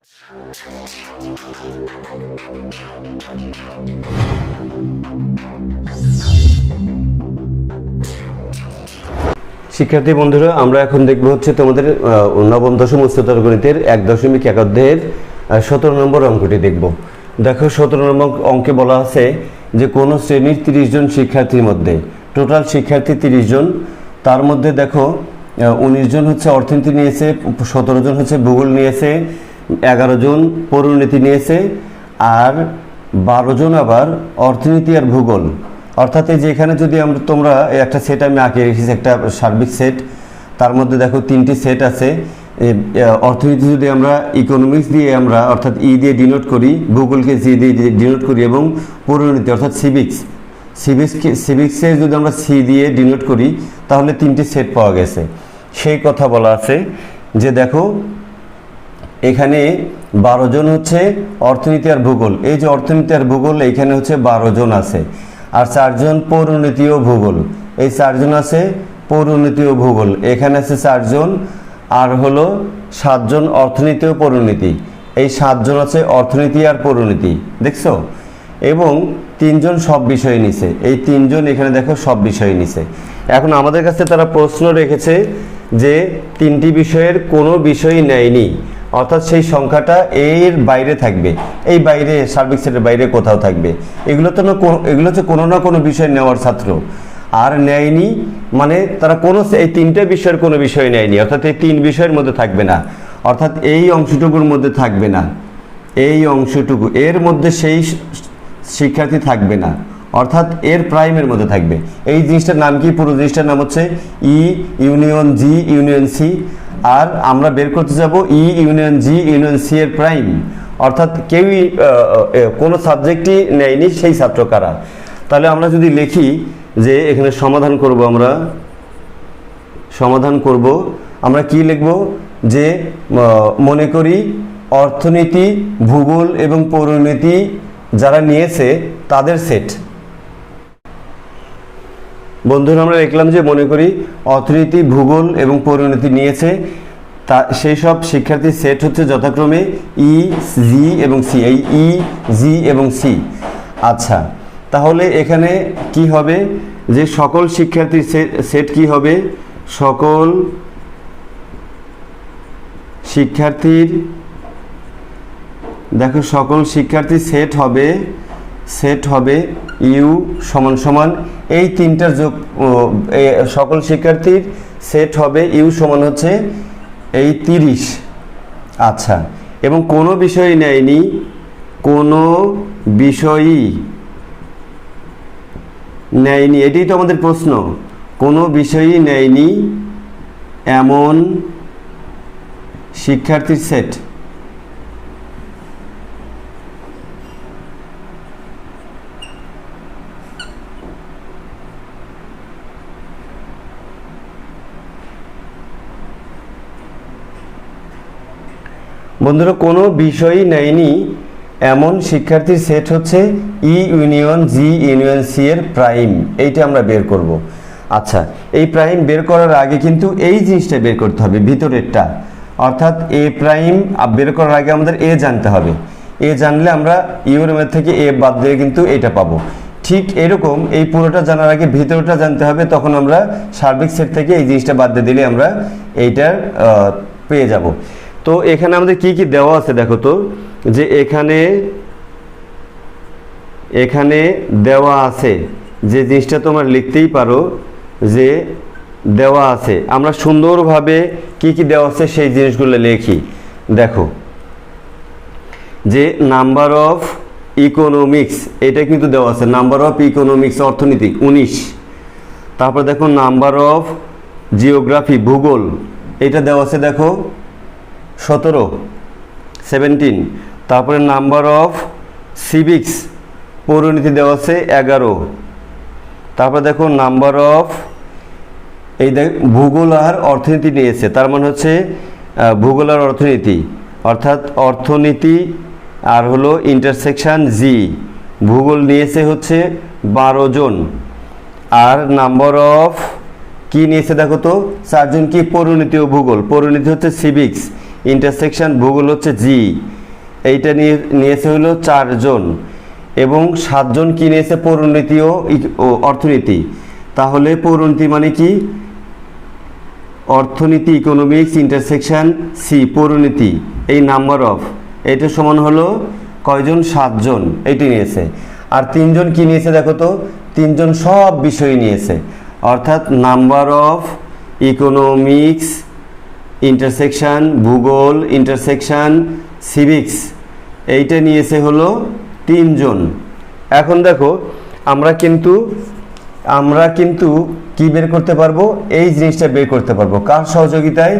শিক্ষার্থী বন্ধুরা, আমরা এখন দেখব হচ্ছে তোমাদের নবম দশম উচ্চতর গণিতের 1.1 অধ্যায়ের 17 নম্বর অঙ্কটি দেখব। দেখো 17 নম্বর অঙ্কে বলা আছে যে কোনো শ্রেণীর 30 জন শিক্ষার্থীর মধ্যে, টোটাল শিক্ষার্থী 30 জন, তার মধ্যে দেখো 19 জন হচ্ছে অর্থনীতি নিয়েছে, 17 জন হচ্ছে ভূগোল নিয়েছে, 11 জন পরিণতি নিয়েছে, আর 12 জন আবার অর্থনীতি আর ভূগোল। অর্থাৎ এই যে এখানে যদি তোমরা একটা সেট আমি আঁকে রেখেছি, একটা সার্বিক সেট, তার মধ্যে দেখো 3টি সেট আছে। অর্থনীতি যদি আমরা ইকোনমিক্স দিয়ে আমরা অর্থাৎ ই দিয়ে ডিনোট করি, ভূগোলকে জি দিয়ে ডিনোট করি, এবং পরিণতি অর্থাৎ সিভিক্সের যদি আমরা সি দিয়ে ডিনোট করি, তাহলে 3টি সেট পাওয়া গেছে। সেই কথা বলা আছে যে দেখো এখানে 12 জন হচ্ছে অর্থনীতি আর ভূগোল। এই যে অর্থনীতি আর ভূগোল এইখানে হচ্ছে 12 জন আছে, আর 4 জন পরিণতি ও ভূগোল। এই 4 জন আছে পরিণতি ও ভূগোল, এখানে আছে 4 জন, আর হলো 7 জন অর্থনীতি ও পরিণতি। এই 7 জন আছে অর্থনীতি আর পরিণতি, দেখছো? এবং 3 জন সব বিষয় নিছে, এই 3 জন এখানে দেখো সব বিষয় নিছে। এখন আমাদের কাছে তারা প্রশ্ন রেখেছে যে 3টি বিষয়ের কোনো বিষয় নেয়নি, অর্থাৎ সেই সংখ্যাটা এর বাইরে থাকবে, এই বাইরে সার্বিক সেটের বাইরে কোথাও থাকবে। এগুলো হচ্ছে কোনো না কোনো বিষয় নেওয়ার ছাত্র, আর নেয়নি মানে তারা এই 3টে বিষয়ের কোনো বিষয় নেয়নি, অর্থাৎ এই 3 বিষয়ের মধ্যে থাকবে না, অর্থাৎ এই অংশটুকুর মধ্যে থাকবে না, এই অংশটুকু এর মধ্যে সেই শিক্ষার্থী থাকবে না, অর্থাৎ এর প্রাইমের মধ্যে থাকবে। এই জিনিসটার নাম কি? পুরো জিনিসটার নাম হচ্ছে ই ইউনিয়ন জি ইউনিয়ন সি। আর আমরা বের করতে যাব ই ইউনিয়ন জি ইউনিয়ন সি এর প্রাইম, অর্থাৎ কেউই কোনো সাবজেক্টই নেয়নি, সেই ছাত্র কারা। তাহলে আমরা যদি লিখি যে এখানে সমাধান করব, আমরা কি লিখব? যে মনে করি অর্থনীতি, ভূগোল এবং পরিণতি যারা নিয়েছে তাদের সেট। বন্ধুরা, আমরা লিখলাম যে মনে করি অর্থনীতি, ভূগোল এবং পরিণতি নিয়েছে সেই সব শিক্ষার্থীর সেট হচ্ছে যথাক্রমে ই, জি এবং সি। এই ই, জি এবং সি। আচ্ছা, তাহলে এখানে কি হবে? যে সকল শিক্ষার্থীর সেট কি হবে? সকল শিক্ষার্থীর, দেখো সকল শিক্ষার্থীর সেট হবে ইউ সমান সমান এই 3টার যোগ, সকল শিক্ষার্থীর সেট হবে ইউ সমান হচ্ছে এই 30। আচ্ছা, এবং কোনো বিষয় নেয়নি, কোনো বিষয়ই নেয়নি, এটাই তো আমাদের প্রশ্ন। কোনো বিষয়ই নেয়নি এমন শিক্ষার্থীর সেট। বন্ধুরা, কোনো বিষয়ই নেয়নি এমন শিক্ষার্থীর সেট হচ্ছে ই ইউনিয়ন জি ইউনিয়ন সি এর প্রাইম। এইটা আমরা বের করব। আচ্ছা, এই প্রাইম বের করার আগে কিন্তু এই জিনিসটা বের করতে হবে, ভিতরেরটা, অর্থাৎ এ প্রাইম বের করার আগে আমাদের এ জানতে হবে। এ জানলে আমরা ইউর মধ্যে থেকে এ বাদ দিয়ে কিন্তু এটা পাবো। ঠিক এরকম এই পুরোটা জানার আগে ভিতরটা জানতে হবে, তখন আমরা সার্বিক সেট থেকে এই জিনিসটা বাদ দিয়ে দিলে আমরা এইটার পেয়ে যাব। তো এখানে আমাদের কি কি দেওয়া আছে দেখো তো, যে এখানে দেওয়া আছে যে জিনিসটা তোমরা লিখতেই পারো যে দেওয়া আছে। আমরা সুন্দরভাবে কি কি দেওয়া আছে সেই জিনিসগুলো লিখি। দেখো যে নাম্বার অফ ইকোনমিক্স, এটা কিন্তু দেওয়া আছে, নাম্বার অফ ইকোনমিক্স অর্থনীতি 19। তারপর দেখো নাম্বার অফ জিওগ্রাফি ভূগোল, এটা দেওয়া আছে দেখো 17। তারপরে নাম্বার অফ সিভিক্স পরিণতি দেওয়া আছে 11। তারপরে দেখো নাম্বার অফ ভূগোল আর অর্থনীতি নিয়েছে, তার মানে হচ্ছে ভূগোল আর অর্থনীতি, অর্থাৎ অর্থনীতি আর হলো ইন্টারসেকশন জি, ভূগোল নিয়েছে হচ্ছে 12 জন। আর নাম্বার অফ কি নিয়েছে দেখো তো, 4 জন কি? পরিণতি ও ভূগোল। পরিণতি হচ্ছে সিভিক্স, ইন্টারসেকশন ভূগোল হচ্ছে জি, এইটা নিয়েছে হলো 4 জন, এবং 7 জন কি নিয়েছে? পৌরনীতি ও অর্থনীতি। তাহলে পৌরনীতি মানে কি? অর্থনীতি, ইকোনমিক্স, ইন্টারসেকশন সি, পৌরনীতি, এই নাম্বার অফ, এটা সমান হলো কয়জন? 7 জন, এইটি নিয়েছে। আর 3 জন কি নিয়েছে দেখো তো? 3 জন সব বিষয় নিয়েছে, অর্থাৎ নাম্বার অফ ইকোনমিক্স, ইন্টারসেকশন ভূগোল, ইন্টারসেকশন সিভিক্স, এইটা নিয়েছে হলো 3 জন। এখন দেখো আমরা কিন্তু কি বের করতে পারবো? এই জিনিসটা বের করতে পারবো কার সহযোগিতায়?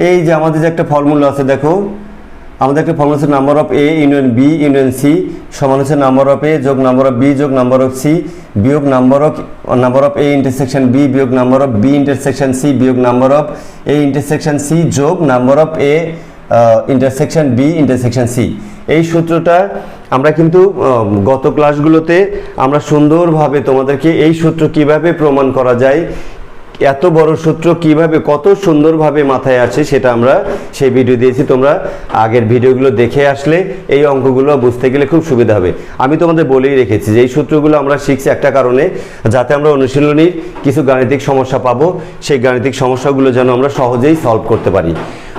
এই যে আমাদের যে একটা ফর্মুলা আছে, দেখো আমাদের একটা ফর্মুলা আছে number of A union B union C সমান হচ্ছে নাম্বার অফ এ যোগ নাম্বার অফ বি যোগ নাম্বার অফ সি বিয়োগ number of A intersection B বিয়োগ number of B intersection C বিয়োগ number of A intersection C যোগ number of A intersection B intersection C. এই সূত্রটা আমরা কিন্তু গত ক্লাসগুলোতে আমরা সুন্দরভাবে তোমাদেরকে এই সূত্র কিভাবে প্রমাণ করা যায়, এত বড় সূত্র কিভাবে কত সুন্দরভাবে মাথায় আসে, সেটা আমরা সেই ভিডিও দিয়েছি। তোমরা আগের ভিডিওগুলো দেখে আসলে এই অঙ্কগুলো বুঝতে গেলে খুব সুবিধা হবে। আমি তোমাদের বলেই রেখেছি যে এই সূত্রগুলো আমরা শিখছি একটা কারণে, যাতে আমরা অনুশীলনীর কিছু গাণিতিক সমস্যা পাবো, সেই গাণিতিক সমস্যাগুলো যেন আমরা সহজেই সলভ করতে পারি।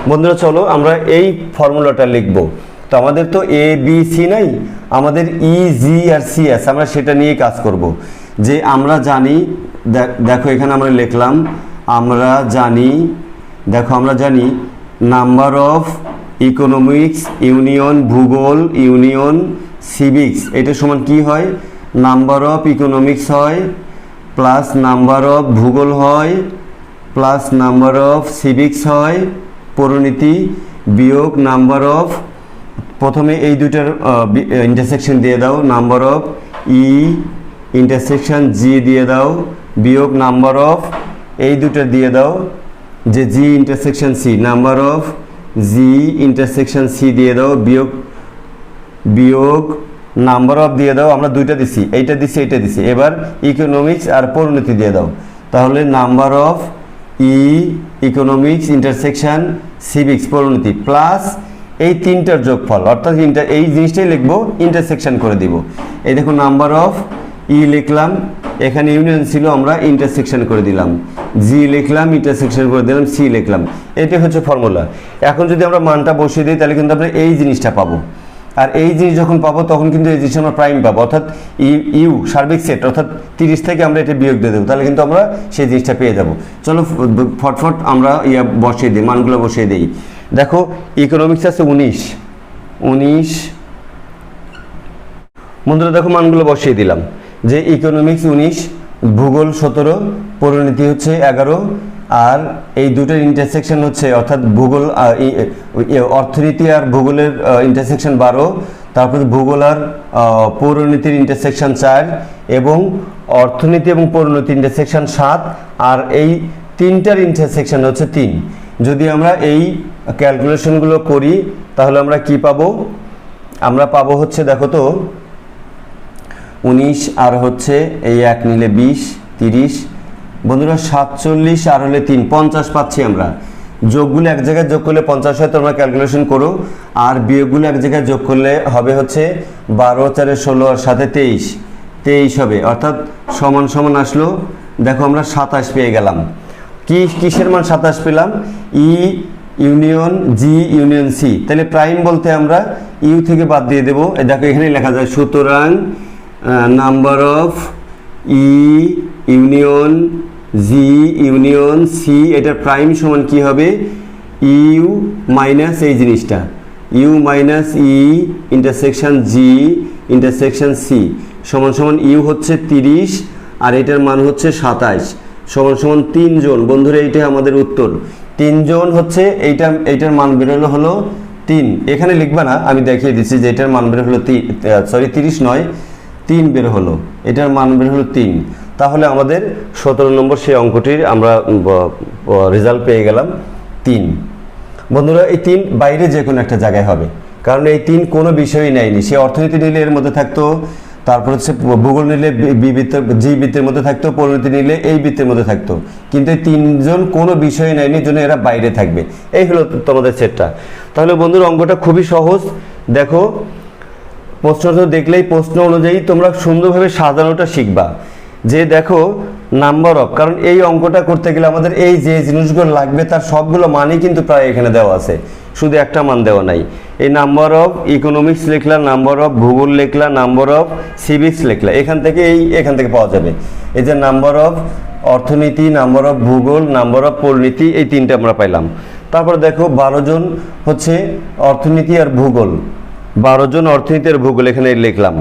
বন্ধুরা চলো আমরা এই ফর্মুলাটা লিখবো। তো আমাদের তো এ বি সি নাই, আমাদের ই জি আর সি আছে, আমরা সেটা নিয়ে কাজ করব। যে আমরা জানি, দেখো এখানে আমরা লিখলাম, আমরা জানি নাম্বার অফ ইকোনমিক্স ইউনিয়ন ভূগোল ইউনিয়ন সিভিক্স, এটা সমান কি হয়? নাম্বার অফ ইকোনমিক্স হয় প্লাস নাম্বার অফ ভূগোল হয় প্লাস নাম্বার অফ সিভিক্স হয় পৌরনীতি বিয়োগ নাম্বার অফ, প্রথমে এই দুইটার ইন্টারসেকশন দিয়ে দাও, নাম্বার অফ ই ইন্টারসেকশন জি দিয়ে দাও বিয়োগ নাম্বার অফ এই দুটো দিয়ে দাও, যে G intersection C, number of G intersection C দিয়ে দাও বিয়োগ নাম্বার অফ দিয়ে দাও, আমরা দুইটা দিছি, এইটা দিছি এইটা দিছি। এবার ইকোনমিক্স আর পরিণতি দিয়ে দাও, তাহলে number of E economics intersection civics পরিণতি প্লাস এই তিনটার যোগফল, অর্থাৎ এই জিনিসটাই লিখবো, ইন্টারসেকশন করে দিব। এই দেখো নাম্বার অফ ই লিখলাম, এখানে ইউনিয়ন ছিল, আমরা ইন্টারসেকশন করে দিলাম, জি লিখলাম ইন্টারসেকশন করে দিলাম, সি লিখলাম। এটাই হচ্ছে ফর্মুলা। এখন যদি আমরা মানটা বসিয়ে দিই তাহলে কিন্তু আমরা এই জিনিসটা পাবো, আর এই জিনিস যখন পাবো তখন কিন্তু এই জিনিস আমরা প্রাইম পাবো, অর্থাৎ ইউ সার্বিক সেট, অর্থাৎ 30 থেকে আমরা এটা বিয়োগ দিয়ে দেবো, তাহলে কিন্তু আমরা সেই জিনিসটা পেয়ে যাবো। চলো ফটফট আমরা বসিয়ে দিই, মানগুলো বসিয়ে দিই। দেখো ইকোনমিক্স আছে 19, বন্ধুরা দেখো মানগুলো বসিয়ে দিলাম, যে ইকোনমিক্স 19, ভূগোল 17, পরিণতি হচ্ছে 11, আর এই দুটোর ইন্টারসেকশন হচ্ছে, অর্থাৎ ভূগোল অর্থনীতি আর ভূগোলের ইন্টারসেকশন 12, তারপরে ভূগোল আর পৌরনীতির ইন্টারসেকশন 4, এবং অর্থনীতি এবং পৌরনীতি ইন্টারসেকশন 7, আর এই তিনটার ইন্টারসেকশন হচ্ছে 3। যদি আমরা এই ক্যালকুলেশনগুলো করি তাহলে আমরা কি পাবো? আমরা পাবো হচ্ছে, দেখো তো 19 আর হচ্ছে এই 1 নিলে 20, 30, বন্ধুরা 47 আর হলে 3, 50 পাচ্ছি আমরা। যোগগুলো এক জায়গায় যোগ করলে 50 হয়, তোমরা ক্যালকুলেশন করো। আর বিয়োগগুলো এক জায়গায় যোগ করলে হবে হচ্ছে 12, 4, 16 আর সাথে 23 হবে, অর্থাৎ সমান সমান আসলো। দেখো আমরা 27 পেয়ে গেলাম। কিসের মান 27 পেলাম? ই ইউনিয়ন জি ইউনিয়ন সি। তাহলে প্রাইম বলতে আমরা ইউ থেকে বাদ দিয়ে দেবো। দেখো এখানে লেখা যায়, সুতরাং number of E union G union C, এটার প্রাইম সমান কি হবে? ইউ মাইনাস এই জিনিসটা, U minus E intersection G intersection C সমান সমান ইউ হচ্ছে 30 আর এটার মান হচ্ছে 27 সমান সমান 3 জন। বন্ধুরা এইটাই আমাদের উত্তর। 3 জন হচ্ছে এইটার মান বেরোলো হলো 3। এখানে লিখবা না, আমি দেখিয়ে দিচ্ছি যে এটার মান বের হলো 30 নয়, 3 বের হলো, এটার মান বের হলো 3। তাহলে আমাদের 17 নম্বর সেই অঙ্কটির আমরা রেজাল্ট পেয়ে গেলাম 3। বন্ধুরা এই 3 বাইরে যে কোনো একটা জায়গায় হবে, কারণ এই 3 কোনো বিষয়ই নেয়নি। সে অর্থনীতি নিলে এর মধ্যে থাকতো, তারপর হচ্ছে ভূগোল নিলে জি বৃত্তের মধ্যে থাকতো, পরিণতি নিলে এই বৃত্তের মধ্যে থাকতো, কিন্তু এই 3 জন কোনো বিষয় নেয়নি, জন্য এরা বাইরে থাকবে। এই হলো তোমাদের সেটটা। তাহলে বন্ধুরা অঙ্কটা খুবই সহজ, দেখো প্রশ্নটা দেখলেই প্রশ্ন অনুযায়ী তোমরা সুন্দরভাবে সাজানোটা শিখবা। যে দেখো নাম্বার অফ, কারণ এই অঙ্কটা করতে গেলে আমাদের এই যে জিনিসগুলো লাগবে তার সবগুলো মানই কিন্তু প্রায় এখানে দেওয়া আছে, শুধু একটা মান দেওয়া নাই। এই নাম্বার অফ ইকোনমিক্স লিখলা, নাম্বার অফ ভূগোল লিখলা, নাম্বার অফ সিভিক্স লিখলা, এখান থেকে পাওয়া যাবে। এই যে নাম্বার অফ অর্থনীতি, নাম্বার অফ ভূগোল, নাম্বার অফ পরিনীতি, এই তিনটে আমরা পাইলাম। তারপর দেখো 12 জন হচ্ছে অর্থনীতি আর ভূগোল, 12 জন অর্থনীতি আর ভূগোল এখানে লিখলাম।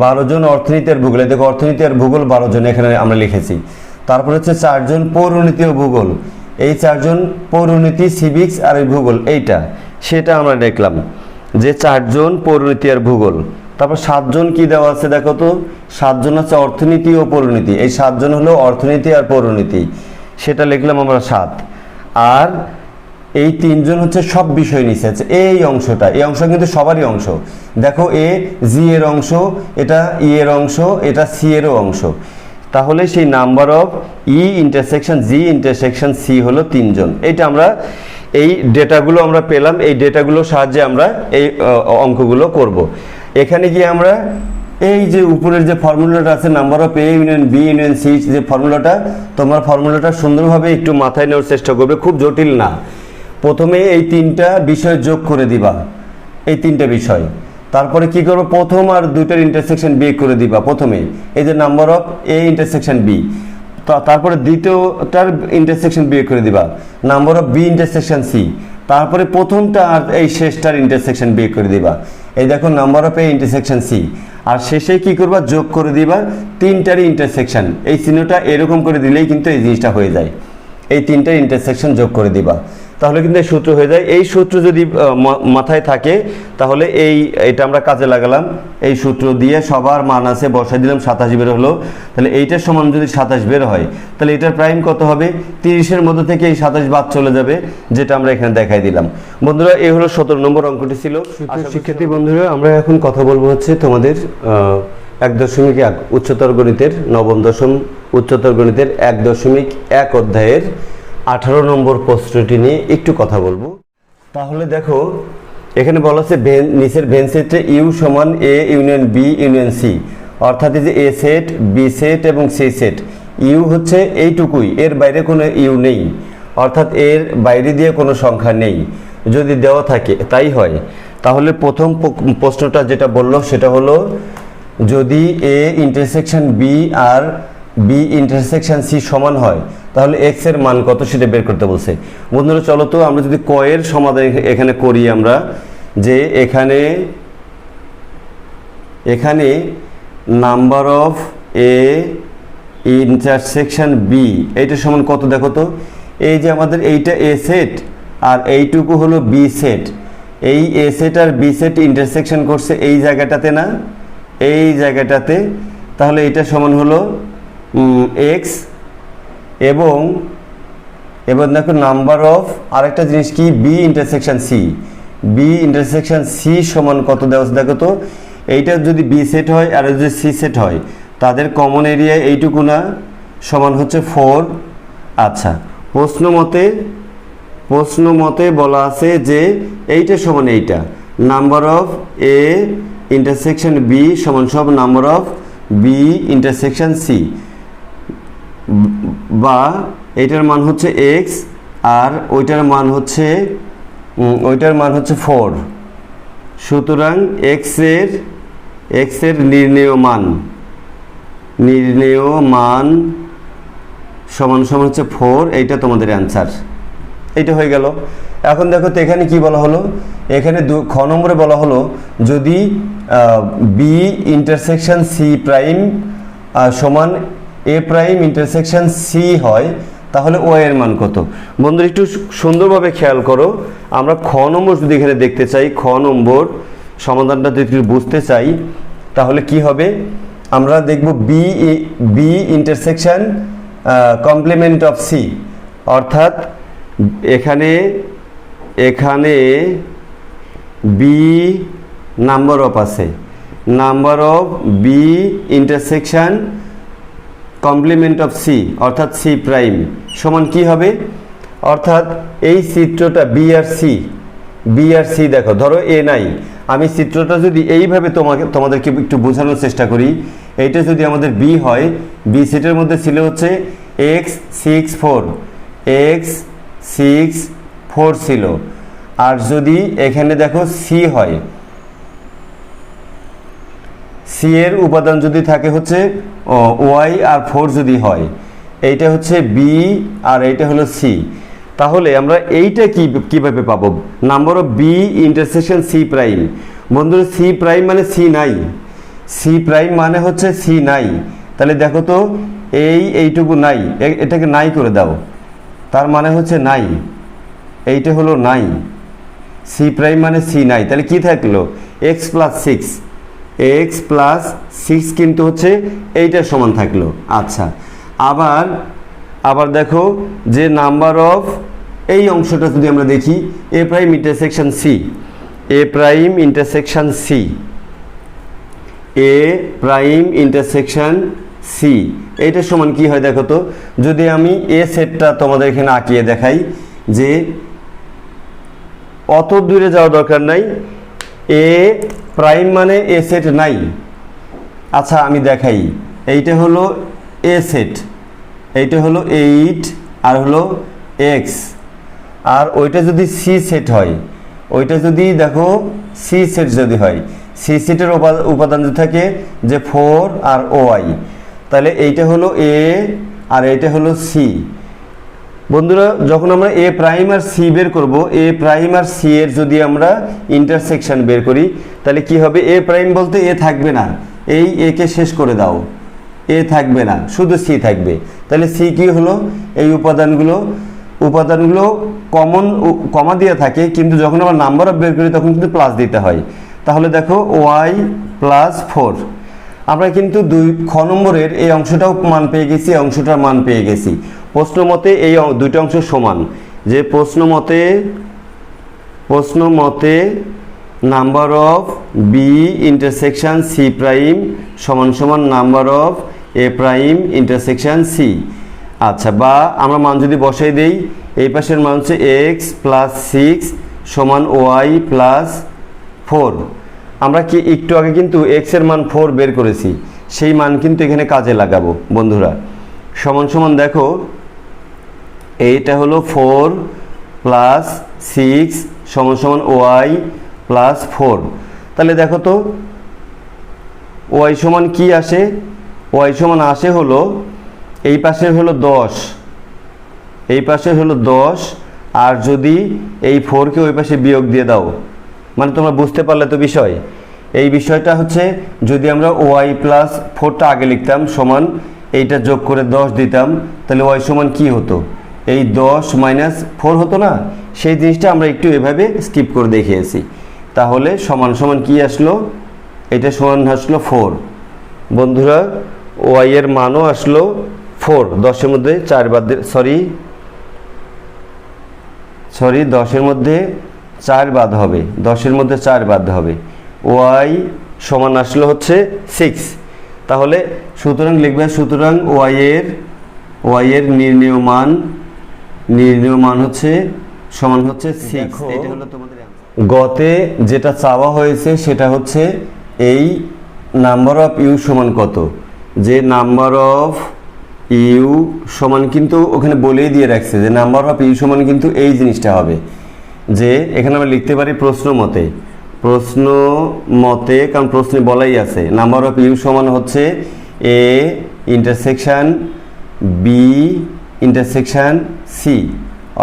12 জন অর্থনীতি আর ভূগোল, দেখো অর্থনীতি আর ভূগোল 12 জন এখানে আমরা লিখেছি। তারপর হচ্ছে 4 জন পৌরনীতি ও ভূগোল, এই 4 জন পৌরনীতি, সিভিক্স আর ভূগোল, এইটা সেটা আমরা দেখলাম যে 4 জন পৌরনীতি আর ভূগোল। তারপর 7 জন কি দেওয়া আছে দেখো তো, 7 জন হচ্ছে অর্থনীতি ও পৌরনীতি, এই 7 জন হলো অর্থনীতি আর পৌরনীতি, সেটা লিখলাম আমরা 7। আর এই 3 জন হচ্ছে সব বিষয় নিচে আছে, এই অংশটা, এই অংশ কিন্তু সবারই অংশ। দেখো এ জি এর অংশ, এটা ই এর অংশ, এটা সি এরও অংশ। তাহলে সেই number of E intersection G intersection C হলো 3 জন। এইটা আমরা এই ডেটাগুলো আমরা পেলাম, এই ডেটাগুলোর সাহায্যে আমরা এই অঙ্কগুলো করব। এখানে গিয়ে আমরা এই যে উপরের যে ফর্মুলাটা আছে number of A union B union C, যে ফর্মুলাটা, তোমার ফর্মুলাটা সুন্দরভাবে একটু মাথায় নেওয়ার চেষ্টা করবে, খুব জটিল না। প্রথমে এই 3টা বিষয় যোগ করে দিবা, এই 3টা বিষয়। তারপরে কি করবো, প্রথম আর দুইটার ইন্টারসেকশন বিয়োগ করে দিবা প্রথমে, এই যে number of A intersection B. তারপরে দ্বিতীয়টার ইন্টারসেকশন বিয়োগ করে দিবা, number of B intersection C. তারপরে প্রথমটা আর এই শেষটার ইন্টারসেকশন বিয়োগ করে দিবা, এই দেখো number of A intersection C. আর শেষে কি করবা, যোগ করে দিবা 3টারই ইন্টারসেকশন। এই চিহ্নটা এরকম করে দিলেই কিন্তু এই জিনিসটা হয়ে যায়, এই 3টার ইন্টারসেকশন যোগ করে দিবা, তাহলে কিন্তু এই সূত্র হয়ে যায়। এই সূত্র যদি মাথায় থাকে তাহলে এটা আমরা কাজে লাগালাম, এই সূত্র দিয়ে সবার মান আছে বসাই দিলাম, 27 বের হলো। তাহলে এইটার সমান যদি 27 বের হয় তাহলে এটার প্রাইম কত হবে, 30-এর মধ্যে থেকে এই 27 বাদ চলে যাবে, যেটা আমরা এখানে দেখাই দিলাম। বন্ধুরা এই হলো 17 নম্বর অঙ্কটি ছিল। শিক্ষার্থী বন্ধুরা, আমরা এখন কথা বলবো হচ্ছে তোমাদের 1.1 উচ্চতর গণিতের 9ম দশম উচ্চতর গণিতের 1.1 অধ্যায়ের 18 নম্বর প্রশ্নটি নিয়ে একটু কথা বলবো। তাহলে দেখো এখানে বলা আছে নিচের ভেন সেটে ইউ সমান A union B union C, অর্থাৎ এই যে এ সেট, বি সেট এবং সি সেট, ইউ হচ্ছে এইটুকুই, এর বাইরে কোনো ইউ নেই, অর্থাৎ এর বাইরে দিয়ে কোনো সংখ্যা নেই। যদি দেওয়া থাকে তাই হয়। তাহলে প্রথম প্রশ্নটা যেটা বললো সেটা হলো, যদি এ ইন্টারসেকশন বি আর বি ইন্টারসেকশন সি সমান হয় তাহলে এক্স এর মান কত সেটা বের করতে বলছে। বন্ধুরা চলো তো আমরা যদি কয়ের সমাধান এখানে করি, আমরা যে এখানে number of A intersection B এইটা সমান কত দেখো তো, এই যে আমাদের এইটা এ সেট আর এইটুকু হলো বি সেট, এই এ সেট আর বি সেট ইন্টারসেকশন করছে এই জায়গাটাতে না, এই জায়গাটাতে। তাহলে এটা সমান হলো এক্স, এবং এবার দেখো নাম্বার অফ আরেকটা জিনিস কি, B intersection C, B intersection C সমান কত দেওয়া আছে দেখো তো, এইটা যদি বি সেট হয় আর যদি সি সেট হয় তাদের কমন এরিয়া এইটুকু না, সমান হচ্ছে 4। আচ্ছা, প্রশ্ন মতে বলা আছে যে এইটা সমান এইটা, number of A intersection B সমান সব number of B intersection C, বা এইটার মান হচ্ছে এক্স আর ওইটার মান হচ্ছে 4। সুতরাং এক্স এর নির্ণেয় মান সমান হচ্ছে 4, এইটা তোমাদের অ্যান্সার। এইটা হয়ে গেল। এখন দেখো তো এখানে কি বলা হলো, এখানে খ নম্বরে বলা হলো যদি বি ইন্টারসেকশন সি প্রাইম সমান এ প্রাইম ইন্টারসেকশন সি হয় তাহলে ও এর মান কত। বন্ধুরা একটু সুন্দরভাবে খেয়াল করো, আমরা খ নম্বর যদি এখানে দেখতে চাই, খ নম্বর সমাধানটা যদি বুঝতে চাই তাহলে কি হবে, আমরা দেখব B intersection complement of C, অর্থাৎ এখানে বি নাম্বার অফ আছে, number of B intersection complement of C অর্থাৎ সি প্রাইম সমান কি হবে, অর্থাৎ এই চিত্রটা বি আর সি, বি আর সি দেখো, ধরো এ নাই, আমি চিত্রটা যদি এইভাবে তোমাদেরকে একটু বোঝানোর চেষ্টা করি, এইটা যদি আমাদের বি হয়, বি সেটের মধ্যে ছিল হচ্ছে x6 4, x6 4 ছিল। আর যদি এখানে দেখো সি হয়, সি এর উপাদান যদি থাকে হচ্ছে ওয়াই আর 4 যদি হয়, এইটা হচ্ছে বি আর এইটা হলো সি, তাহলে আমরা এইটা কিভাবে পাবো? Number of B intersection C prime. বন্ধুরা সি প্রাইম মানে সি নাই, সি প্রাইম মানে হচ্ছে সি নাই। তাহলে দেখো তো এইটুকু নাই, এটাকে নাই করে দাও, তার মানে হচ্ছে নাই, এইটা হলো নাই, সি প্রাইম মানে সি নাই। তাহলে কি থাকলো? এক্স প্লাস সিক্স কিন্তু হচ্ছে এইটার সমান থাকলো। আচ্ছা, আবার দেখো যে নাম্বার অফ এই অংশটা যদি আমরা দেখি, এ প্রাইম ইন্টারসেকশন সি, এ প্রাইম ইন্টারসেকশন সি, এ প্রাইম ইন্টারসেকশন সি, এইটার সমান কি হয় দেখো তো? যদি আমি এ সেটটা তোমাদের এখানে আঁকিয়ে দেখাই, যে অত দূরে যাওয়া দরকার নাই, এ প্রাইম মানে এ সেট নাই। আচ্ছা আমি দেখাই, এইটা হলো এ সেট, এইটা হলো 8 আর হলো এক্স, আর ওইটা যদি সি সেট হয়, ওইটা যদি দেখো সি সেট যদি হয়, সি সেটের উপাদান যদি থাকে যে 4 আর ওয়াই, তাহলে এইটা হলো এ আর এইটা হলো সি। বন্ধুরা যখন আমরা এ প্রাইম আর সি বের করব, এ প্রাইম আর সি এর যদি আমরা ইন্টারসেকশন বের করি, তাহলে কি হবে? এ প্রাইম বলতে এ থাকবে না, এই এ কে শেষ করে দাও, এ থাকবে না, শুধু সি থাকবে। তাহলে সি কি হলো? এই উপাদানগুলো কমা দিয়ে থাকে, কিন্তু যখন আমরা নাম্বার অফ বের করি তখন কিন্তু প্লাস দিতে হয়। তাহলে দেখো ওয়াই প্লাস 4, আমরা কিন্তু 2 খ নম্বরের এই অংশটাও মান পেয়ে গেছি, এই অংশটার মান পেয়ে গেছি। প্রশ্ন মতে এই দুইটা অংশ সমান, যে প্রশ্ন মতে number of B intersection C prime সমান সমান number of A prime intersection C. আচ্ছা, বা আমরা মান যদি বসাই দেই, এই পাশের মান হচ্ছে এক্স প্লাস 6 সমান ওয়াই প্লাস 4। আমরা কি একটু আগে কিন্তু এক্স এর মান 4 বের করেছি, সেই মান কিন্তু এখানে কাজে লাগাবো বন্ধুরা। সমান সমান দেখো, এইটা হলো 4 প্লাস 6 সমান সমান ওয়াই প্লাস 4। তাহলে দেখো তো ওয়াই সমান কি আসে? ওয়াই সমান আসে হলো এই পাশে হলো 10, এই পাশে হলো 10, আর যদি এই 4কে ওই পাশে বিয়োগ দিয়ে দাও, মানে তোমরা বুঝতে পারলে তো বিষয়। এই বিষয়টা হচ্ছে যদি আমরা ওয়াই প্লাস 4টা আগে লিখতাম সমান এইটা যোগ করে 10 দিতাম, তাহলে ওয়াই সমান কি হতো? এই 10 মাইনাস 4 হতো না? সেই জিনিসটা আমরা একটু এভাবে স্কিপ করে দেখিয়েছি। তাহলে সমান সমান কি আসলো? এটা সমান আসলো 4। বন্ধুরা ওয়াই এর মানও আসলো 4। 10-এর মধ্যে 4 বাদ, সরি 10-এর মধ্যে 4 বাদ হবে, 10-এর মধ্যে 4 বাদ হবে। ওয়াই সমান আসলো হচ্ছে 6। তাহলে সুতরাং লিখবে, সুতরাং ওয়াই এর নির্ণেয় মান হচ্ছে সমান হচ্ছে 6। এটা হলো তোমাদের গতে যেটা চাওয়া হয়েছে সেটা হচ্ছে এই নাম্বার অফ ইউ সমান কত, যে নাম্বার অফ ইউ সমান কিন্তু ওখানে বলেই দিয়ে রাখছে যে নাম্বার অফ ইউ সমান কিন্তু এই জিনিসটা হবে, যে এখানে আমরা লিখতে পারি প্রশ্ন মতে, কারণ প্রশ্নে বলাই আছে নাম্বার অফ ইউ সমান হচ্ছে A intersection B intersection C,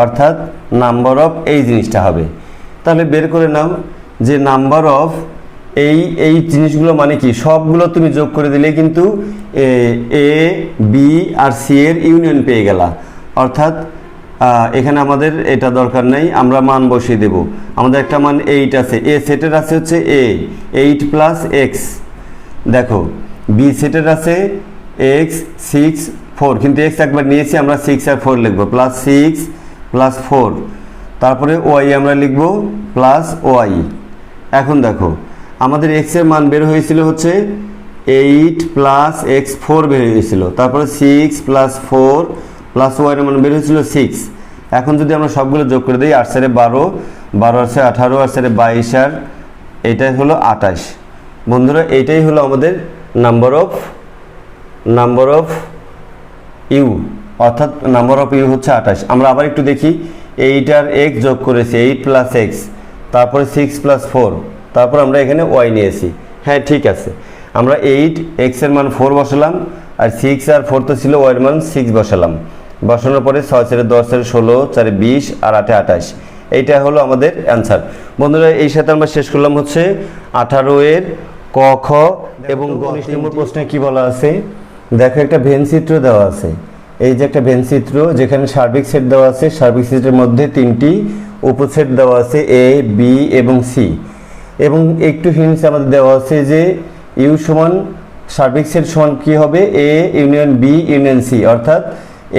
অর্থাৎ নাম্বার অফ এই জিনিসটা হবে। তাহলে বের করে নাও যে নাম্বার অফ এই জিনিসগুলো মানে কি, সবগুলো তুমি যোগ করে দিলে কিন্তু এ বি আর সি এর ইউনিয়ন পেয়ে গেলা। অর্থাৎ এখানে আমাদের এটা দরকার নেই, আমরা মান বসিয়ে দেব। আমাদের একটা মান 8 আছে, এ সেটের আছে হচ্ছে এ 8 প্লাস এক্স, দেখো বি সেটের আছে এক্স 6 4, কিন্তু এক্স একবার নিয়েছি আমরা, 6 আর 4 লিখবো, প্লাস 6 প্লাস 4, তারপরে ওয়াই আমরা লিখব প্লাস ওয়াই। এখন দেখো আমাদের এক্স এর মান বের হয়েছিল হচ্ছে 8 প্লাস এক্স 4 বের হয়েছিল, তারপরে 6 প্লাস 4 প্লাস ওয়াই এর মান বের হয়েছিল 6। এখন যদি আমরা সবগুলো যোগ করে দিই, 8 4 12 12 আর 18 আর 22 আর এটাই হলো 28। বন্ধুরা এইটাই হলো আমাদের নাম্বার অফ ইউ, অর্থাৎ নাম্বার অফ ইউ হচ্ছে 28। আমরা আবার একটু দেখি, 8 আর x যোগ করেছি, 8 প্লাস এক্স, তারপরে 6 প্লাস 4, তারপর আমরা এখানে y নিয়েছি। হ্যাঁ ঠিক আছে, আমরা 8 x এর মান 4 বসালাম, আর 6 আর 4 তো ছিল, y এর মান 6 বসালাম। বসানোর পরে 6 4 10 16 4 20 আর 8 28, এইটা হলো আমাদের অ্যান্সার। বন্ধুরা এই সাথে আমরা শেষ করলাম হচ্ছে 18 এর ক খ এবং 19 নম্বর প্রশ্নে কি বলা আছে। দেখো একটা ভেন চিত্র দেওয়া আছে, এই যে একটা ভেন চিত্র যেখানে সার্বিক সেট দেওয়া আছে, সার্বিক সেটের মধ্যে 3টি উপসেট দেওয়া আছে এ, বি এবং সি, এবং একটু হিন্টস আমাদের দেওয়া আছে যে ইউ সমান সার্বিক সেট সমান কি হবে, A union B union C, অর্থাৎ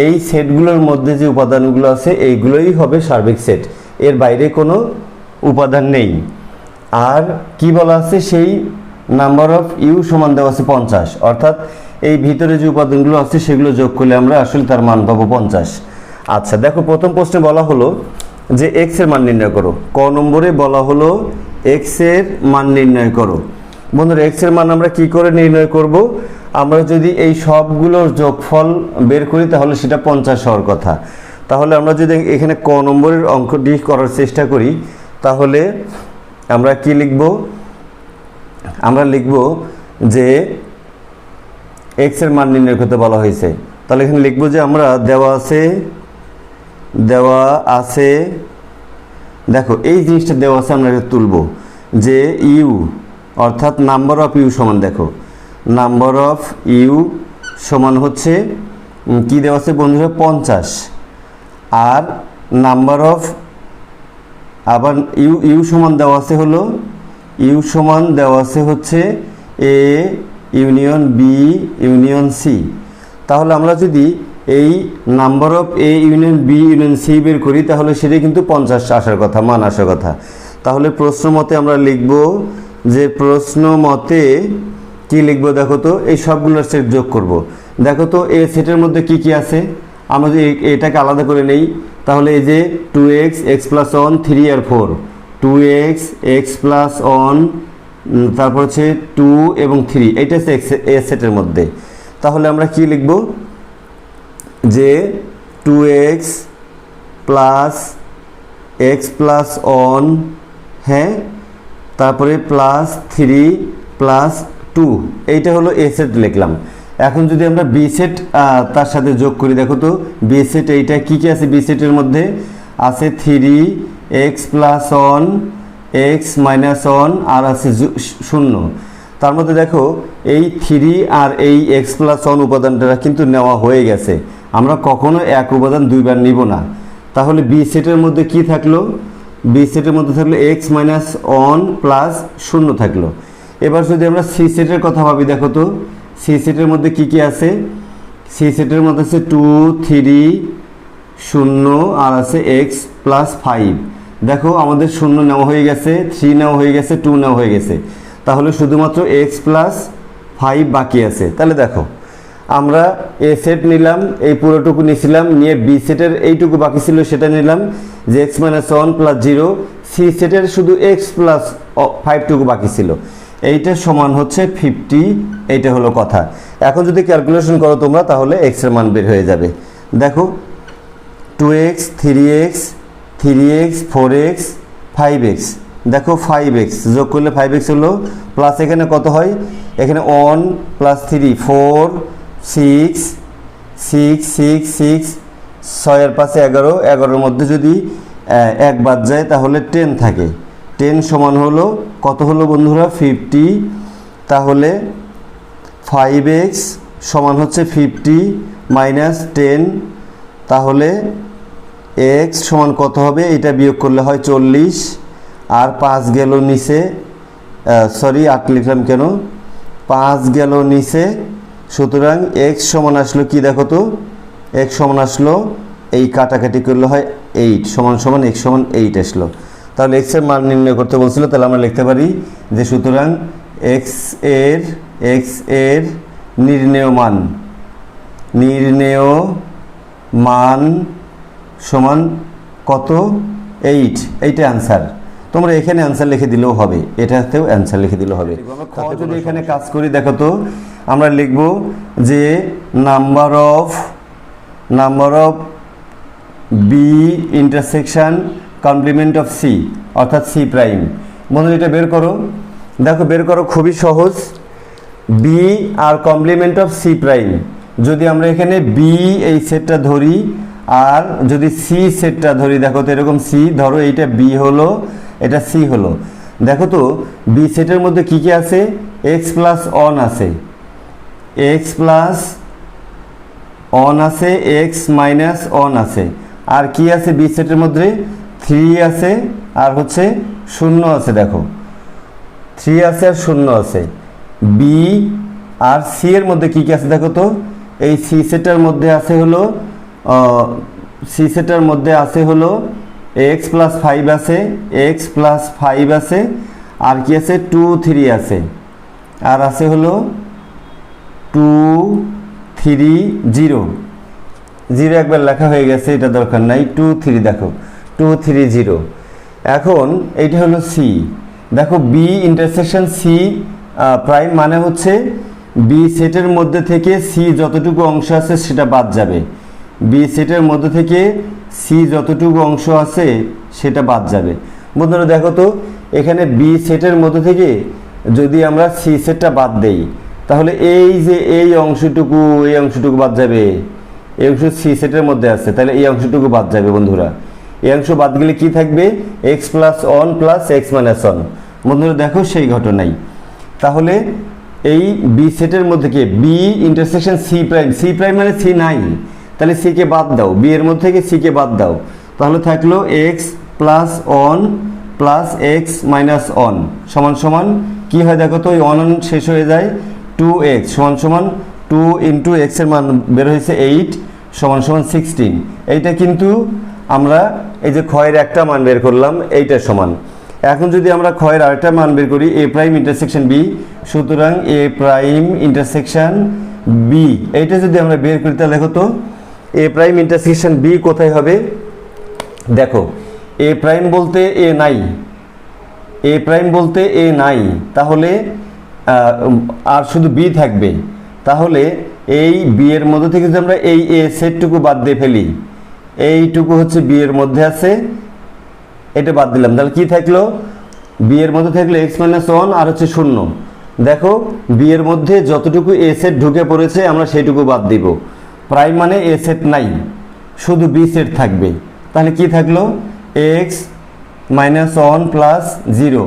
এই সেটগুলোর মধ্যে যে উপাদানগুলো আছে এইগুলোই হবে সার্বিক সেট, এর বাইরে কোনো উপাদান নেই। আর কি বলা আছে, সেই নাম্বার অফ ইউ সমান দেওয়া আছে 50, অর্থাৎ এই ভিতরে যে উপাদানগুলো আছে সেগুলো যোগ করলে আমরা আসলে তার মান পাবো 50। আচ্ছা দেখো, প্রথম প্রশ্নে বলা হলো যে x এর মান নির্ণয় করো। ক নম্বরে বলা হলো x এর মান নির্ণয় করো। বন্ধুরা x এর মান আমরা কি করে নির্ণয় করব, আমরা যদি এই সবগুলোর যোগফল বের করি তাহলে সেটা 50 হওয়ার কথা। তাহলে আমরা যদি এখানে ক নম্বরের অঙ্কটি করার চেষ্টা করি তাহলে আমরা কি লিখব, আমরা লিখব যে x এর মান নির্ণয় করতে বলা হয়েছে। তাহলে এখানে লিখব যে আমরা দেওয়া আছে, দেখো এই জিনিসটা দেওয়া আছে, আমরা তুলব যে ইউ অর্থাৎ নাম্বার অফ ইউ সমান, দেখো নাম্বার অফ ইউ সমান হচ্ছে কি দেওয়া আছে বন্ধুরা 50, আর নাম্বার অফ আবার ইউ সমান দেওয়া আছে হলো, ইউ সমান দেওয়া আছে হচ্ছে A union B union C. তাহলে আমরা যদি এই number of A union B union C বের করি তাহলে সেটা কিন্তু 50 আসার কথা, মান আসার কথা। তাহলে প্রশ্ন মতে আমরা লিখব যে প্রশ্ন মতে কি লিখব, দেখো তো এই সবগুলোর সেট যোগ করব। দেখো তো এই সেটের মধ্যে কি কি আছে, আমরা যদি এটাকে আলাদা করে নেই তাহলে এই যে 2x x প্লাস 1 3 আর 4, 2x x প্লাস 1, তারপর হচ্ছে 2 এবং 3, এইটা হচ্ছে এ সেটের মধ্যে। তাহলে আমরা কি লিখব যে 2x প্লাস x প্লাস 1, হ্যাঁ, তারপরে প্লাস 3 প্লাস 2, এইটা হলো এ সেট লিখলাম। এখন যদি আমরা বি সেট তার সাথে যোগ করি, দেখো তো বি সেট এইটা কি কি আছে, বি সেটের মধ্যে আছে 3x প্লাস 1 x মাইনাস 1 আর আছে 0। তার মধ্যে দেখো এই 3 আর এই x প্লাস 1 উপাদানটা কিন্তু নেওয়া হয়ে গেছে, আমরা কখনো এক উপাদান দুইবার নিব না। তাহলে বি সেটের মধ্যে কি থাকলো, বি সেটের মধ্যে থাকলো x মাইনাস 1 প্লাস 0 থাকলো। এবার যদি আমরা সি সেটের কথা ভাবি, দেখো তো সি সেটের মধ্যে কি কি আছে, সি সেটের মধ্যে আছে 2 3 0 আর আছে x প্লাস 5। দেখো আমাদের 0 নেওয়া হয়ে গেছে, 3 নেওয়া হয়ে গেছে, 2 নেওয়া হয়ে গেছে, তাহলে শুধুমাত্র x প্লাস 5 বাকি আছে। তাহলে দেখো আমরা এ সেট নিলাম, এই পুরোটুকু নিয়েছিলাম, নিয়ে বি সেটের এইটুকু বাকি ছিল সেটা নিলাম যে x মাইনাস 1 প্লাস 0, সি সেটের শুধু x প্লাস 5 টুকু বাকি ছিল, এইটা সমান হচ্ছে 50। এইটা হলো কথা। এখন যদি ক্যালকুলেশন করো তোমরা তাহলে x এর মান বের হয়ে যাবে। দেখো 2x 3x 3x 4x 5x, দেখো 5x যোগ করলে 5x হলো, প্লাস এখানে কত হয়, এখানে 1 প্লাস 3 4 6 6 6 6 6 আর 5 11, 11-এর মধ্যে যদি 1 বাদ যায় তাহলে 10 থাকে, 10 সমান হলো কত হলো বন্ধুরা 50। তাহলে 5x সমান হচ্ছে 50 মাইনাস 10, তাহলে x সমান কত হবে, এটা বিয়োগ করলে হয় 40, আর 5 গেল নিচে, সরি 8 লিখলাম কেন, 5 গেল নিচে, সুতরাং x সমান আসলো কি, দেখো তো x সমান আসলো, এই কাটাকাটি করলে হয় 8 সমান সমান x সমান 8 আসলো। তাহলে x এর মান নির্ণয় করতে বলছিল, তাহলে আমরা লিখতে পারি যে সুতরাং x এর নির্ণেয় মান সমান কত 8, এইটা অ্যান্সার। তোমরা এখানে অ্যান্সার লিখে দিলেও হবে, এটাতেও অ্যান্সার লিখে দিলেও হবে। যদি এখানে কাজ করি দেখো তো, আমরা লিখব যে number of B intersection complement of C, অর্থাৎ সি প্রাইম। বন্ধু এটা বের করো, দেখো বের করো, খুবই সহজ। বি আর কমপ্লিমেন্ট অফ সি প্রাইম, যদি আমরা এখানে বি এই সেটটা ধরি আর যদি সি সেটটা ধরি, দেখো তো এরকম সি ধরো, এইটা বি হলো, এটা সি হলো। দেখো তো বি সেটের মধ্যে কি কি আছে, এক্স প্লাস অন আছে, এক্স প্লাস অন আছে, এক্স মাইনাস অন আছে, আর কি আছে বি সেটের মধ্যে 3 আছে আর হচ্ছে 0 আছে। দেখো 3 আছে আর 0 আছে। বি আর সি এর মধ্যে কি কি আছে দেখো তো, এই সি সেটের মধ্যে আছে হলো এক্স প্লাস 5 আছে, এক্স প্লাস 5 আছে, আর কি আছে 2 3 আছে, আর আছে হলো 2 3 0 0 একবার লেখা হয়ে গেছে, এটা দরকার নাই। 2 3 দেখো 2 3 0। এখন এইটা হলো সি। দেখো বি ইন্টারসেকশন সি প্রাইম মানে হচ্ছে বি সেটের মধ্যে থেকে সি যতটুকু অংশ আছে সেটা বাদ যাবে। বি সেটের মধ্যে থেকে সি যতটুকু অংশ আছে সেটা বাদ যাবে। বন্ধুরা দেখো তো এখানে বি সেটের মধ্যে থেকে যদি আমরা সি সেটটা বাদ দেই, তাহলে এই যে এই অংশটুকু বাদ যাবে, এই অংশ সি সেটের মধ্যে আছে, তাহলে এই অংশটুকু বাদ যাবে। বন্ধুরা এই অংশ বাদ গেলে কি থাকবে, x plus on plus x minus on. বন্ধুরা দেখো সেই ঘটনাই। তাহলে এই বি সেটের মধ্যে কি বি ইন্টারসেকশন সি প্রাইম মানে সি নাই, তাহলে সি কে বাদ দাও, বি এর মধ্যে থেকে সি কে বাদ দাও, তাহলে থাকলো x plus on plus x minus on সমান সমান কি হয় দেখো তো, ওই অন শেষ হয়ে যায় 2x সমান সমান 2 ইন্টু এক্স এর মান বের হয়েছে 8 সমান সমান 16। এইটা কিন্তু আমরা এই যে ক্ষয়ের একটা মান বের করলাম এইটার সমান। এখন যদি আমরা ক্ষয়ের আরেকটা মান বের করি, এ প্রাইম ইন্টারসেকশন বি, সুতরাং এ প্রাইম ইন্টারসেকশন বি, এইটা যদি আমরা বের করি তাহলে দেখো তো এ প্রাইম ইন্টারসেকশন বি কোথায় হবে। দেখো এ প্রাইম বলতে এ নাই, এ প্রাইম বলতে এ নাই, তাহলে আর শুধু বি থাকবে। তাহলে এই বি এর মধ্যে থেকে যদি আমরা এই এ সেটটুকু বাদ দিয়ে ফেলি, এইটুকু হচ্ছে বি এর মধ্যে আছে, এটা বাদ দিলাম, তাহলে কি থাকলো, বি এর মধ্যে থাকলো এক্স মাইনাস 1 আর হচ্ছে 0। দেখো বি এর মধ্যে যতটুকু এ সেট ঢুকে পড়েছে আমরা সেইটুকু বাদ দিব। প্রাইম মানে এ সেট নাই, শুধু বি সেট থাকবে। তাহলে কি থাকলো, এক্স মাইনাস 1 প্লাস 0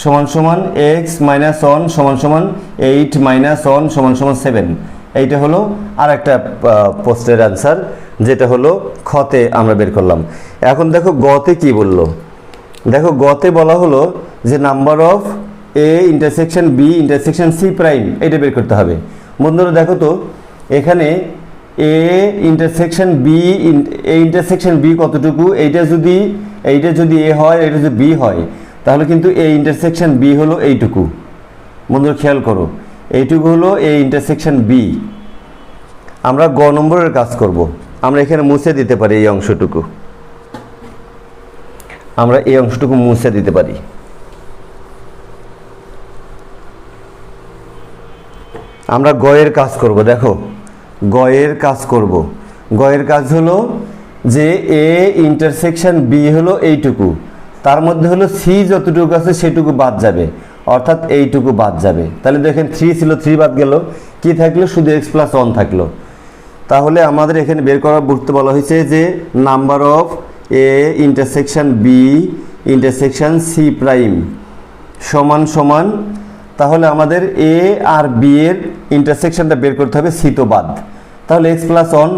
সমান সমান এক্স মাইনাস 1 সমান সমান 8 মাইনাস 1 সমান সমান 7। এইটা হলো আর একটা প্রশ্নের অ্যান্সার, যেটা হলো খতে আমরা বের করলাম। এখন দেখো গতে কি বললো, দেখো গতে বলা হলো যে number of A intersection B intersection C prime, এটা বের করতে হবে। বন্ধুরা দেখো তো এখানে A intersection B, A intersection B কতটুকু, এইটা যদি এ হয়, এটা যদি বি হয়, তাহলে কিন্তু এ ইন্টারসেকশন বি হলো এইটুকু। বন্ধুরা খেয়াল করো, এইটুকু হলো এ ইন্টারসেকশন বি। আমরা গ নম্বরের কাজ করব, আমরা এখানে মুছে দিতে পারি এই অংশটুকু, আমরা এই অংশটুকু মুছে দিতে পারি। আমরা গয়ের কাজ করব। দেখো গয়ের কাজ করব, গয়ের কাজ হলো যে এ ইন্টারসেকশন বি হলো এইটুকু, তার মধ্যে হলো সি যতটুকু আছে সেটুকু বাদ যাবে, অর্থাৎ এইটুকু বাদ যাবে। তাহলে দেখেন 3 ছিল, 3 বাদ গেল, কি থাকলো, শুধু এক্স প্লাস 1 থাকলো। তাহলে আমাদের এখানে বের করা বলতে বলা হয়েছে যে number of A intersection B intersection C prime সমান সমান, তাহলে আমাদের এ আর বি এর ইন্টারসেকশনটা বের করতে হবে, সি তো বাদ। তাহলে এক্স প্লাস 1,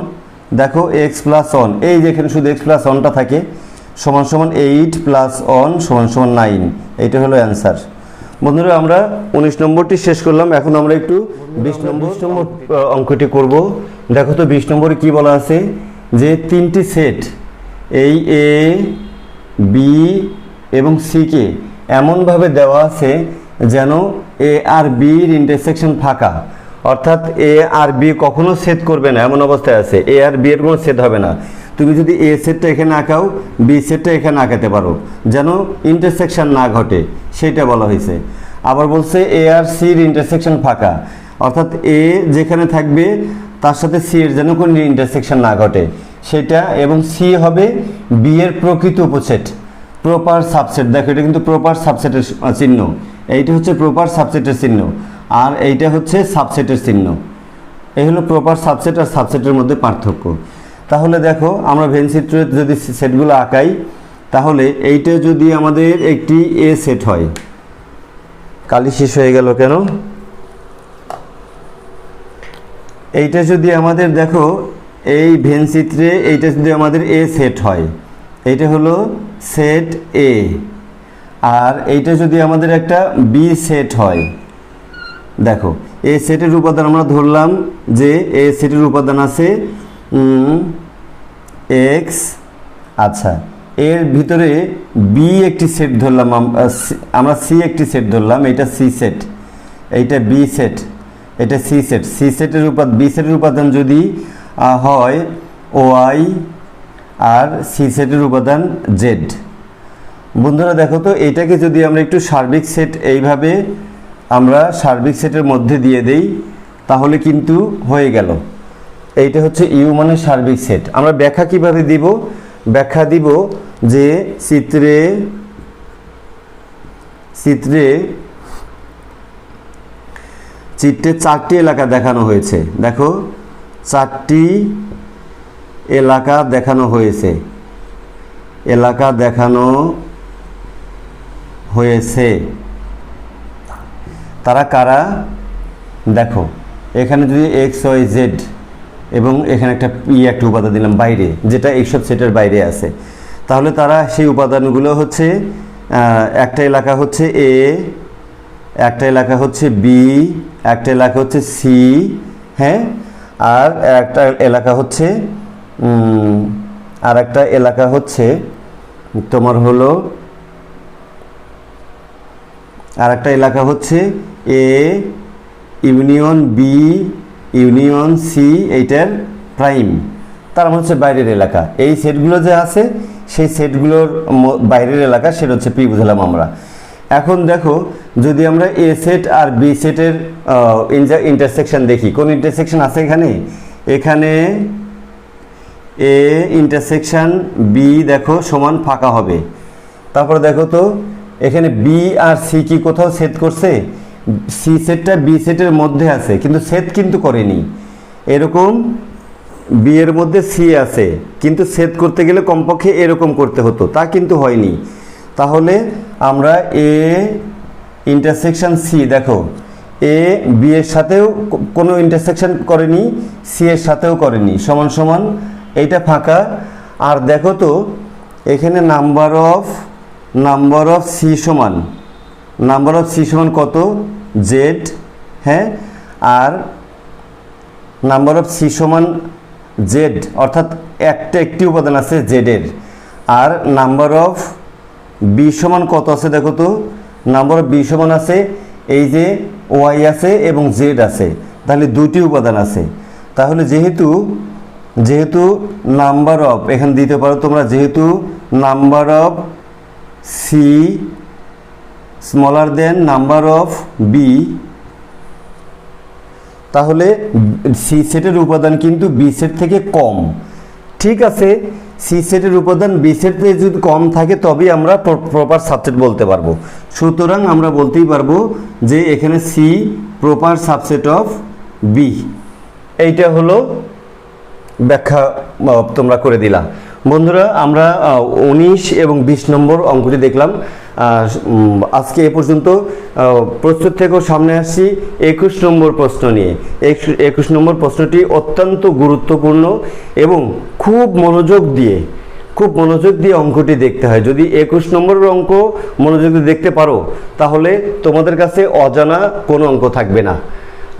দেখো এক্স প্লাস 1, এই যেখানে শুধু এক্স প্লাস 1টা থাকে, সমান সমান 8 প্লাস 1 সমান সমান 9। এইটা হলো অ্যান্সার। বন্ধুরা আমরা 19 নম্বরটি শেষ করলাম, এখন আমরা একটু 20 নম্বর অঙ্কটি করব। দেখো তো 20 নম্বরে কি বলা আছে, যে 3টি সেট এই এ বি এবং সি কে এমনভাবে দেওয়া আছে যেন এ আর বির ইন্টারসেকশন ফাঁকা, অর্থাৎ এ আর বি কখনো ছেদ করবে না, এমন অবস্থায় আছে, এ আর বি এর কোনো ছেদ হবে না। তুমি যদি এ সেটটা এখানে আঁকাও, বি সেটটা এখানে আঁকাতে পারো, যেন ইন্টারসেকশন না ঘটে, সেটা বলা হয়েছে। আবার বলছে এ আর সির ইন্টারসেকশন ফাঁকা, অর্থাৎ এ যেখানে থাকবে তার সাথে সি এর যেন কোনো ইন্টারসেকশন না ঘটে সেটা, এবং সি হবে বি এর প্রকৃত উপসেট, প্রপার সাবসেট। দেখো এটা কিন্তু প্রপার সাবসেটের চিহ্ন, এইটা হচ্ছে প্রপার সাবসেটের চিহ্ন, আর এইটা হচ্ছে সাবসেটের চিহ্ন। এই হলো প্রপার সাবসেট আর সাবসেটের মধ্যে পার্থক্য। তাহলে দেখো আমরা ভেন চিত্রে যদি সেটগুলো আঁকাই, তাহলে এইটা যদি আমাদের একটি এ সেট হয়, কালি শেষ হয়ে গেল কেন, এইটা যদি আমাদের দেখো এই ভেন চিত্রে এইটা যদি আমাদের এ সেট হয়, এইটা হলো সেট এ, আর এইটা যদি আমাদের একটা বি সেট হয়, দেখো এ সেটের উপাদান আমরা ধরলাম যে এ সেটের উপাদান আছে এক্স, আচ্ছা এর ভিতরে বি একটি সেট ধরলাম, আমরা সি একটি সেট ধরলাম, এটা সি সেট, এইটা বি সেট, এটা সি সেট। সি সেটের উপাদান, বি সেটের উপাদান যদি হয় ওয়াই, আর সি সেটের উপাদান জেড। বন্ধুরা দেখো তো, এটাকে যদি আমরা একটু সার্বিক সেট এইভাবে আমরা সার্বিক সেটের মধ্যে দিয়ে দেই, তাহলে কিন্তু হয়ে গেল। এইটা হচ্ছে ইউ মানে সার্বিক সেট। আমরা ব্যাখ্যা কিভাবে দিব? ব্যাখ্যা দিব যে চিত্রে চারটি এলাকা দেখানো হয়েছে। দেখো চারটি এলাকা দেখানো হয়েছে, এলাকা দেখানো হয়েছে। তারা কারা? দেখো এখানে যদি এক্স ওয়াই জেড এবং এখানে একটা একটা উপাদান দিলাম বাইরে, যেটা এইসব সেটের বাইরে আছে, তাহলে তারা সেই উপাদানগুলো হচ্ছে একটা এলাকা হচ্ছে এ, একটা এলাকা হচ্ছে বি, একটা এলাকা হচ্ছে সি, হ্যাঁ, আর একটা এলাকা হচ্ছে তোমার হলো আর একটা এলাকা হচ্ছে A union B union C, এইটার প্রাইম, তার মানে হচ্ছে বাইরের এলাকা। এই সেটগুলো যে আছে সেই সেটগুলোর বাইরের এলাকা, সেটা হচ্ছে পি বুঝলাম আমরা। এখন দেখো যদি আমরা এ সেট আর বি সেটের ইন্টারসেকশন দেখি, কোন ইন্টারসেকশন আছে এখানে? এখানে এ ইন্টারসেকশন বি দেখো সমান ফাঁকা হবে। তারপর দেখো তো এখানে বি আর সি কি কোথাও সেট করছে? সি সেটটা বি সেটের মধ্যে আছে কিন্তু সেট কিন্তু করেনি। এরকম বি এর মধ্যে সি আছে কিন্তু সেট করতে গেলে কমপক্ষে এরকম করতে হতো, তা কিন্তু হয়নি। তাহলে আমরা এ ইন্টারসেকশন সি, দেখো এ বি এর সাথেও কোনো ইন্টারসেকশন করেনি, সি এর সাথেও করেনি, সমান সমান এইটা ফাঁকা। আর দেখো তো এখানে নাম্বার অফ সি সমান, নাম্বার অফ সি সমান কত? জেড, হ্যাঁ, আর নাম্বার অফ সি সমান জেড, অর্থাৎ একটি উপাদান আছে জেডের। আর নাম্বার অফ বি সমান কত আছে দেখো তো? নাম্বার অফ বি সমান আছে এই যে ওয়াই আছে এবং জেড আছে, তাহলে দুটি উপাদান আছে। তাহলে যেহেতু নাম্বার অফ এখানে দিতে পারো তোমরা, যেহেতু number of C smaller than number of B, তাহলে সি সেটের উপাদান কিন্তু বি সেট থেকে কম। ঠিক আছে, সি সেটের উপাদান বি সেট থেকে যদি কম থাকে তবেই আমরা প্রপার সাবসেট বলতে পারবো। সুতরাং আমরা বলতেই পারবো যে এখানে C proper subset of B. এইটা হলো ব্যাখ্যা তোমরা করে দিলা। বন্ধুরা আমরা 19 এবং 20 নম্বর অঙ্কটি দেখলাম। আজকে এ পর্যন্ত। প্রস্তুত থেকেও সামনে আসছি 21 নম্বর প্রশ্ন নিয়ে। 21 নম্বর প্রশ্নটি অত্যন্ত গুরুত্বপূর্ণ এবং খুব মনোযোগ দিয়ে অঙ্কটি দেখতে হয়। যদি 21 নম্বরের অঙ্ক মনোযোগ দিয়ে দেখতে পারো তাহলে তোমাদের কাছে অজানা কোনো অঙ্ক থাকবে না।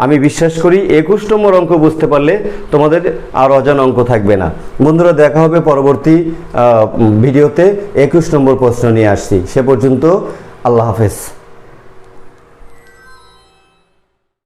আমি বিশ্বাস করি 21 নম্বর অঙ্ক বুঝতে পারলে তোমাদের আর অজানা অঙ্ক থাকবে না। বন্ধুরা দেখা হবে পরবর্তী ভিডিওতে। 21 নম্বর প্রশ্ন নিয়ে আসছি। সে পর্যন্ত আল্লাহ হাফেজ।